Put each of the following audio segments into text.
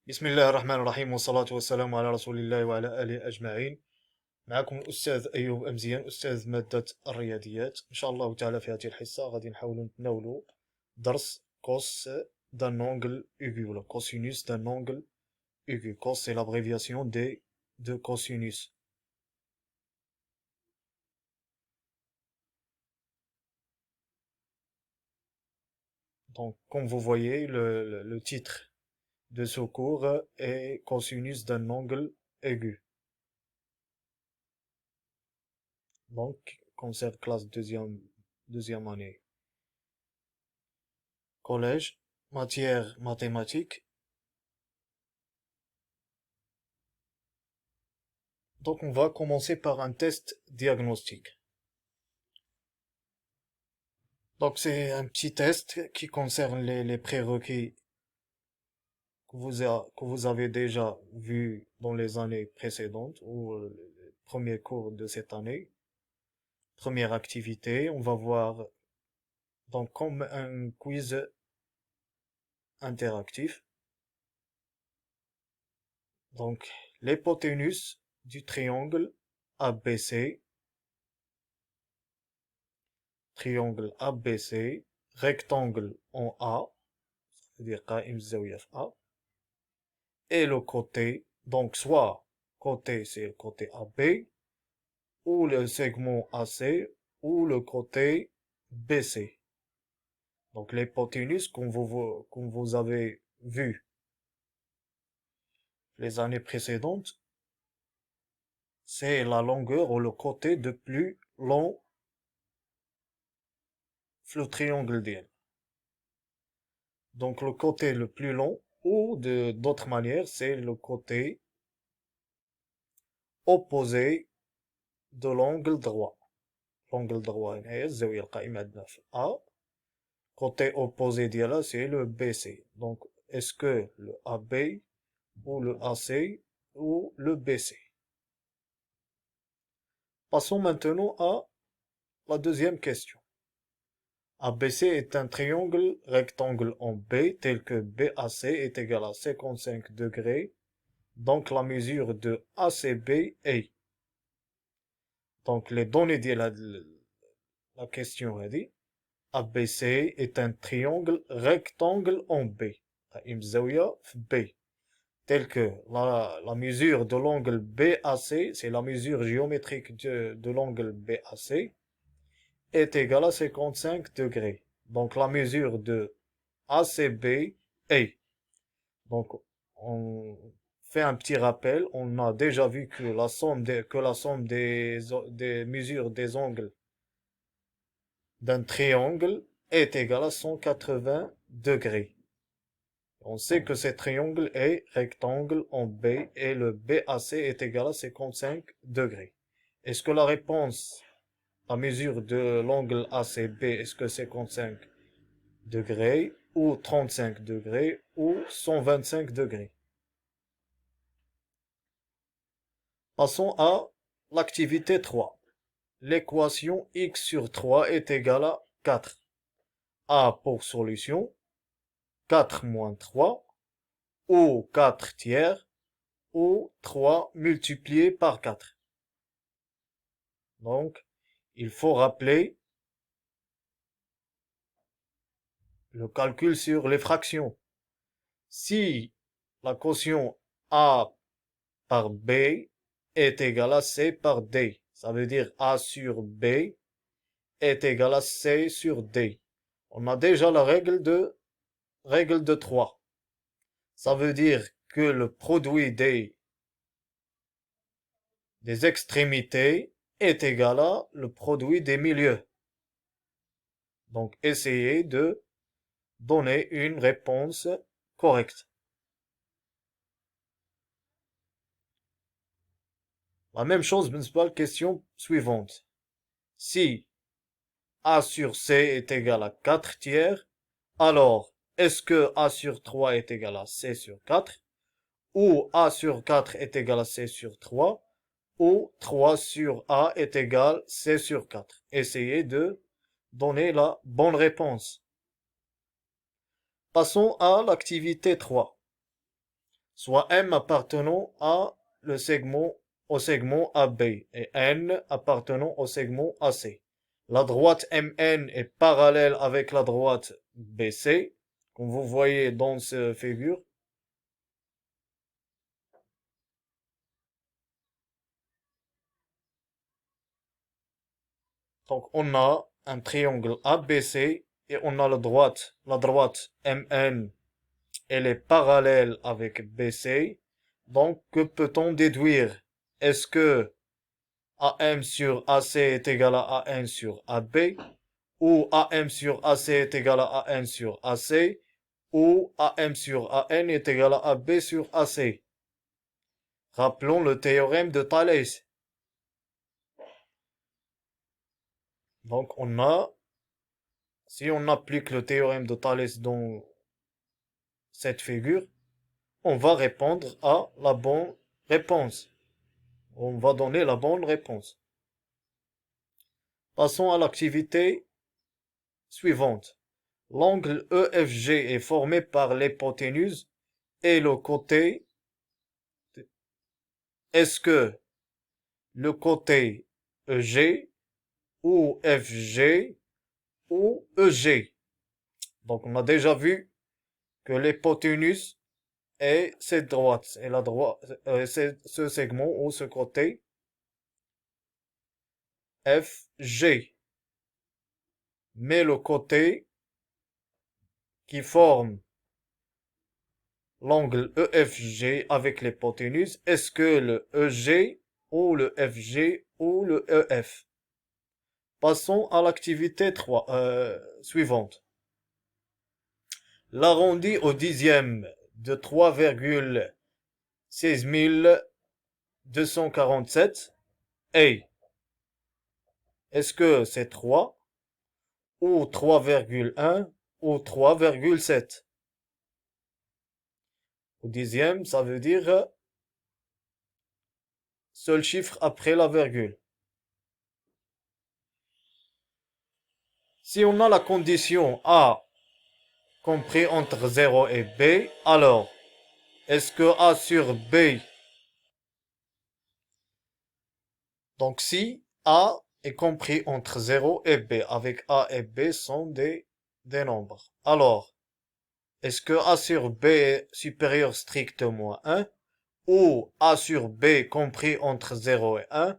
بسم الله الرحمن الرحيم والصلاة والسلام على رسول الله وعلى آله أجمعين. معكم الأستاذ أيوب أمزيان، أستاذ مادة الرياضيات. إن شاء الله تعالى في هذه الحصة غادي نحاولوا نتناولوا درس cos d'un angle aigu ولا cosinus d'un angle aigu. Cos c'est l'abréviation de cosinus. Donc comme vous voyez, le titre de ce cours est cosinus d'un angle aigu. Donc concerne classe deuxième année. Collège, matière mathématiques. Donc on va commencer par un test diagnostique. Donc c'est un petit test qui concerne les prérequis que vous avez déjà vus dans les années précédentes ou les premiers cours de cette année. Première activité, on va voir donc comme un quiz interactif. Donc l'hypoténuse du triangle ABC, triangle ABC, rectangle en A, c'est-à-dire قائم الزاوية في A, et le côté, donc soit côté c'est le côté AB, ou le segment AC, ou le côté BC. Donc l'hypoténuse, comme vous avez vu les années précédentes, c'est la longueur ou le côté de plus long le triangle d'L. Donc le côté le plus long, ou de d'autres manières, c'est le côté opposé de l'angle droit. L'angle droit هي الزاوية القائمة عندنا في A. Côté opposé d'L, c'est le BC. Donc, est-ce que le AB ou le AC ou le BC? Passons maintenant à la deuxième question. ABC est un triangle rectangle en B tel que BAC est égal à 55 degrés. Donc, la mesure de ACB est. Donc, les données de la question est dit. ABC est un triangle rectangle en B. قائم الزاوية في B. Tel que la mesure de l'angle BAC, c'est la mesure géométrique de l'angle BAC, est égale à 55 degrés. Donc la mesure de ACB est. Donc on fait un petit rappel, on a déjà vu que la somme des mesures des angles d'un triangle est égale à 180 degrés. On sait que ce triangle est rectangle en B et le BAC est égal à 55 degrés. Est-ce que la réponse, la mesure de l'angle ACB, est-ce que c'est 55 degrés ou 35 degrés ou 125 degrés? Passons à l'activité 3. L'équation x sur 3 est égale à 4. A pour solution, 4 moins 3, ou 4 tiers, ou 3 multiplié par 4. Donc, il faut rappeler le calcul sur les fractions. Si la quotient A par B est égale à C par D, ça veut dire A sur B est égal à C sur D. On a déjà la règle de 3. Ça veut dire que le produit des extrémités est égal à le produit des milieux. Donc, essayez de donner une réponse correcte. La même chose بالنسبة la question suivante. Si A sur C est égal à 4 tiers, alors est-ce que A sur 3 est égal à C sur 4, ou A sur 4 est égal à C sur 3, ou 3 sur A est égal à C sur 4? Essayez de donner la bonne réponse. Passons à l'activité 3. soit M appartenant au segment AB et N appartenant au segment AC. La droite MN est parallèle avec la droite BC, comme vous voyez dans cette figure. Donc on a un triangle ABC et on a la droite MN, elle est parallèle avec BC. Donc que peut-on déduire? Est-ce que AM sur AC est égal à AN sur AB, ou AM sur AC est égal à AN sur AC, ou AM sur AN est égal à AB sur AC? Rappelons le théorème de Thalès. Donc si on applique le théorème de Thalès dans cette figure, on va répondre à la bonne réponse. On va donner la bonne réponse. Passons à l'activité suivante. L'angle EFG est formé par l'hypoténuse et le côté. Est-ce que le côté EG ou FG ou EG? Donc on a déjà vu que l'hypoténuse est cette droite, et la droite, c'est ce segment ou ce côté FG. Mais le côté qui forme l'angle EFG avec l'hypoténuse, est-ce que le EG ou le FG ou le EF? Passons à l'activité suivante. L'arrondi au dixième de 3,16247 est, est-ce que c'est 3 ou 3,1 ou 3,7? Au dixième, ça veut dire seul chiffre après la virgule. Si on a la condition A compris entre 0 et B, alors est-ce que A sur B, donc si A est compris entre 0 et B, avec A et B sont des nombres, alors est-ce que A sur B est supérieur strictement à 1, ou A sur B compris entre 0 et 1,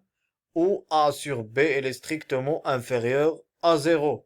ou A sur B est strictement inférieur à 0?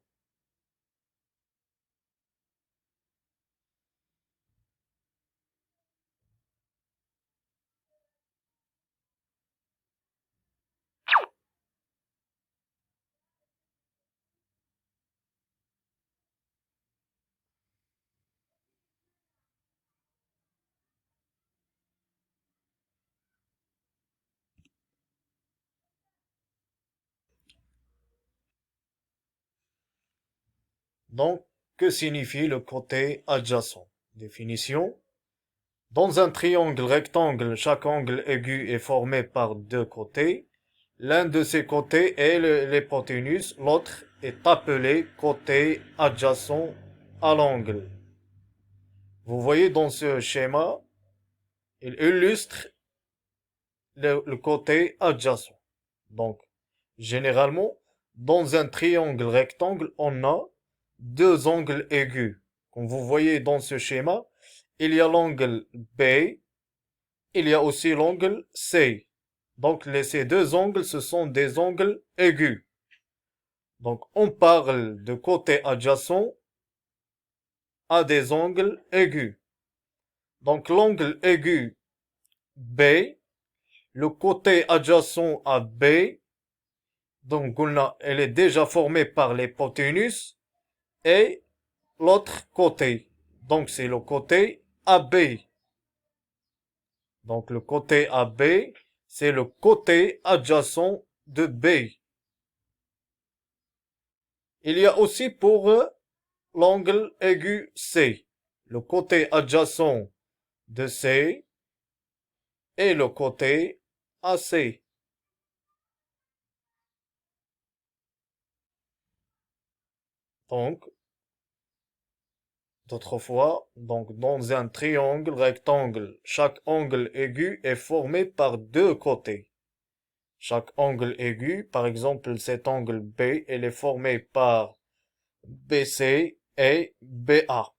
Donc, que signifie le côté adjacent? Définition. Dans un triangle rectangle, chaque angle aigu est formé par deux côtés. L'un de ces côtés est l'hypoténuse, l'autre est appelé côté adjacent à l'angle. Vous voyez dans ce schéma, il illustre le côté adjacent. Donc, généralement, dans un triangle rectangle, on a deux angles aigus. Comme vous voyez dans ce schéma, il y a l'angle B, il y a aussi l'angle C. Donc, ces deux angles, ce sont des angles aigus. Donc, on parle de côté adjacent à des angles aigus. Donc, l'angle aigu B, le côté adjacent à B, donc elle est déjà formée par l'hypoténuse, et l'autre côté. Donc, c'est le côté AB. Donc, le côté AB, c'est le côté adjacent de B. Il y a aussi pour l'angle aigu C, le côté adjacent de C et le côté AC. Donc, d'autres fois. Donc, dans un triangle rectangle, chaque angle aigu est formé par deux côtés. Chaque angle aigu, par exemple cet angle B, il est formé par BC et BA.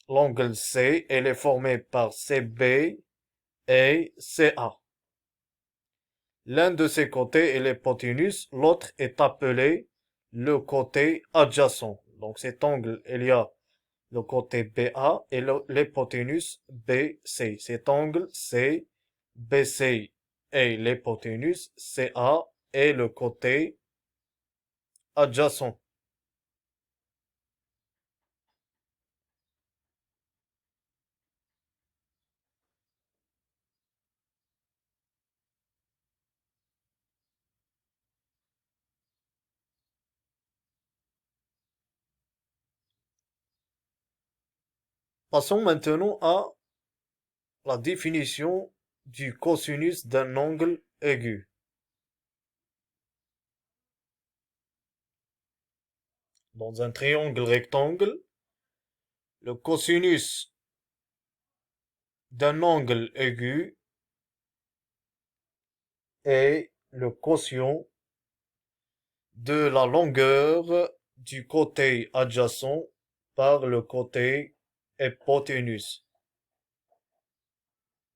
L'angle C, il est formé par CB et CA. L'un de ces côtés est l'hypoténuse, l'autre est appelé le côté adjacent. Donc cet angle, il y a le côté BA et l'hypoténuse BC. Cet angle c'est BC et l'hypoténuse CA est le côté adjacent. Passons maintenant à la définition du cosinus d'un angle aigu. Dans un triangle rectangle, le cosinus d'un angle aigu est le quotient de la longueur du côté adjacent par le côté hypoténuse,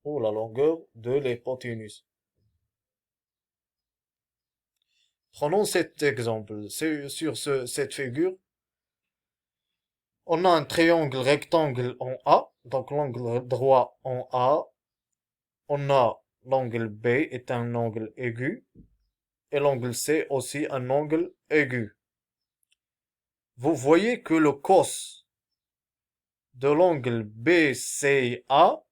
ou la longueur de l'hypoténuse. Prenons cet exemple. Sur cette figure, on a un triangle rectangle en A, donc l'angle droit en A. On a l'angle B est un angle aigu, et l'angle C aussi un angle aigu. Vous voyez que le cos de l'angle BCA,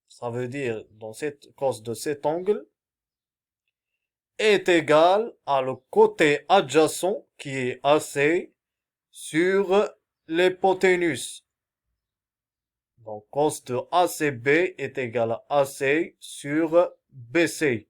ça veut dire dans cette cos de cet angle, est égal à le côté adjacent qui est AC sur l'hypoténuse. Donc cos de ACB est égal à AC sur BC.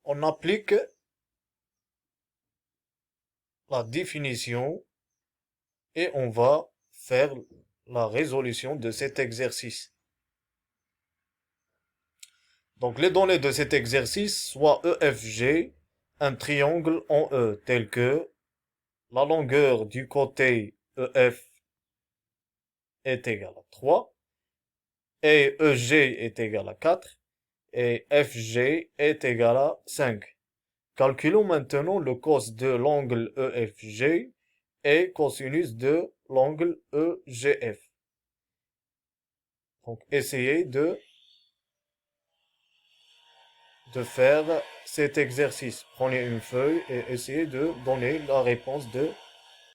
On applique la définition et on va faire la résolution de cet exercice. Donc les données de cet exercice, soit EFG, un triangle en E, tel que la longueur du côté EF est égale à 3, et EG est égal à 4, et FG est égal à 5. Calculons maintenant le cos de l'angle EFG et cosinus de l'angle EGF. Donc essayez de faire cet exercice. Prenez une feuille et essayez de donner la réponse de